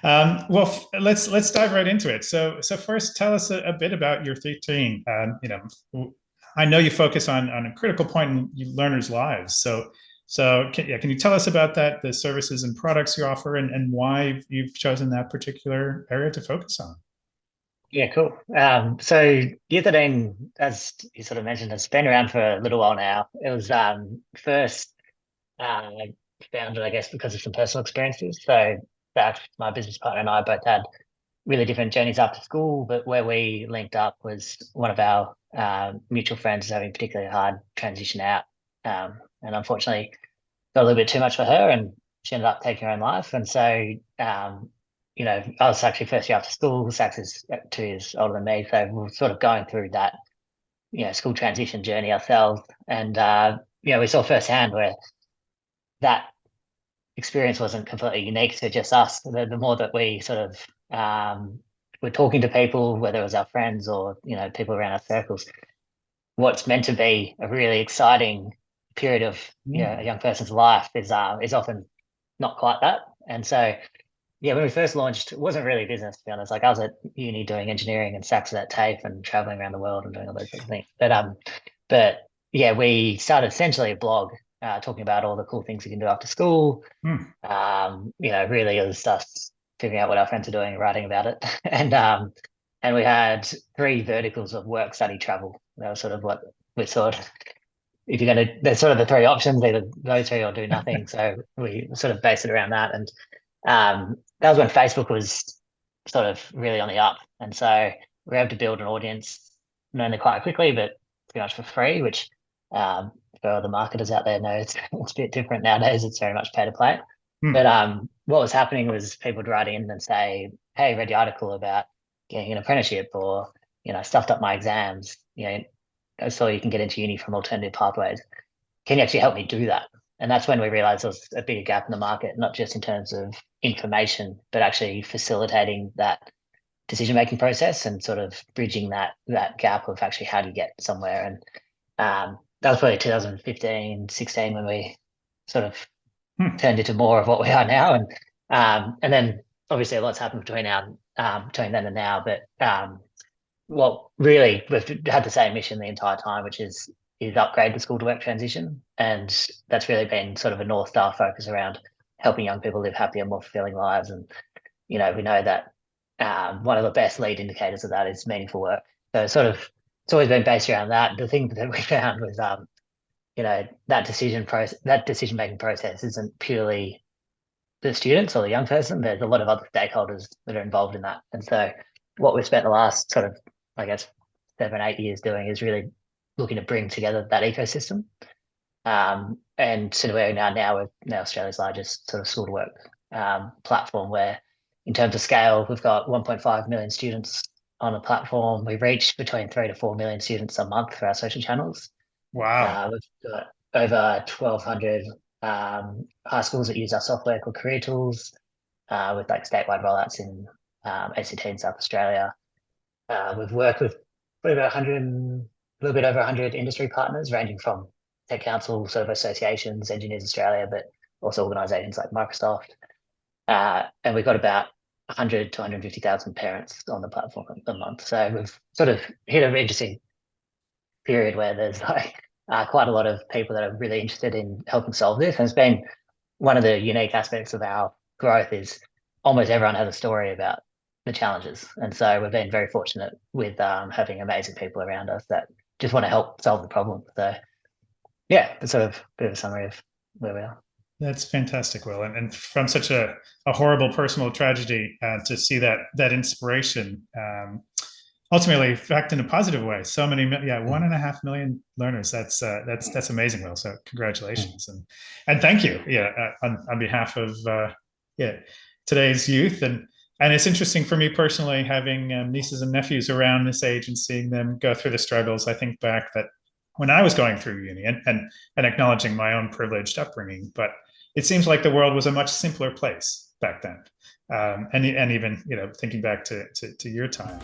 Well, let's dive right into it. So first, tell us a bit about Year13. I know you focus on a critical point in learners' lives. Can you tell us about that, the services and products you offer, and why you've chosen that particular area to focus on? Yeah, cool. So Year13, as you sort of mentioned, has been around for a little while now. It was first uh, founded, I guess, because of some personal experiences. So that my business partner and I both had really different journeys after school, but where we linked up was one of our mutual friends was having a particularly hard transition out, and unfortunately got a little bit too much for her, and she ended up taking her own life. And so, I was actually first year after school. Sax is 2 years older than me, so we are sort of going through that, school transition journey ourselves. And we saw firsthand where that experience wasn't completely unique to just us. The more that we sort of were talking to people, whether it was our friends or people around our circles, what's meant to be a really exciting period of a young person's life is often not quite that. And so when we first launched, it wasn't really business, to be honest. Like I was at uni doing engineering and Sax at TAFE and traveling around the world and doing all those sorts of things. But yeah, we started essentially a blog talking about all the cool things you can do after school. Hmm. Really it was us figuring out what our friends are doing and writing about it. And we had 3 verticals of work, study, travel. That was sort of what we thought. If you're going to, there's sort of the 3 options, either those 3 or do nothing. So we sort of based it around that. And that was when Facebook was sort of really on the up. And so we were able to build an audience not only quite quickly, but pretty much for free, which for the marketers out there know it's a bit different nowadays. It's very much pay to play. Hmm. But what was happening was people would write in and say, hey, read the article about getting an apprenticeship, or, stuffed up my exams. I saw you can get into uni from alternative pathways. Can you actually help me do that? And that's when we realized there was a bigger gap in the market, not just in terms of information, but actually facilitating that decision-making process and sort of bridging that gap of actually how do you get somewhere. And that was probably 2015, 16 when we sort of Hmm. turned into more of what we are now. And then obviously a lot's happened between then and now. But well, really, we've had the same mission the entire time, which is upgrade the school to work transition, and that's really been sort of a North Star focus around helping young people live happier, more fulfilling lives. And we know that one of the best lead indicators of that is meaningful work. So it's always been based around that. The thing that we found was that decision making process isn't purely the students or the young person. There's a lot of other stakeholders that are involved in that. And so what we've spent the last sort of, I guess, 7, 8 years doing is really looking to bring together that ecosystem. And so we're we're now Australia's largest sort of school to work platform, where in terms of scale, we've got 1.5 million students on the platform. We reach between 3 to 4 million students a month for our social channels. Wow. We've got over 1,200 high schools that use our software called Career Tools, with like statewide rollouts in ACT in South Australia. We've worked with probably about 100, a little bit over 100 industry partners, ranging from tech council sort of associations, Engineers Australia, but also organisations like Microsoft. And we've got about 100 to 150,000 parents on the platform a month. So we've sort of hit an interesting period where there's like quite a lot of people that are really interested in helping solve this. And it's been one of the unique aspects of our growth is almost everyone has a story about the challenges. And so we've been very fortunate with having amazing people around us that just want to help solve the problem. So yeah, it's sort of a bit of a summary of where we are. That's fantastic, Will. And from such a horrible personal tragedy, to see that inspiration, ultimately affect in a positive way. So many, yeah, 1.5 million learners. That's amazing, Will. So Mm. congratulations and thank you, yeah, on behalf of yeah, today's youth. And it's interesting for me personally, having nieces and nephews around this age and seeing them go through the struggles. I think back that when I was going through uni and acknowledging my own privileged upbringing, but it seems like the world was a much simpler place back then. And even thinking back to your time.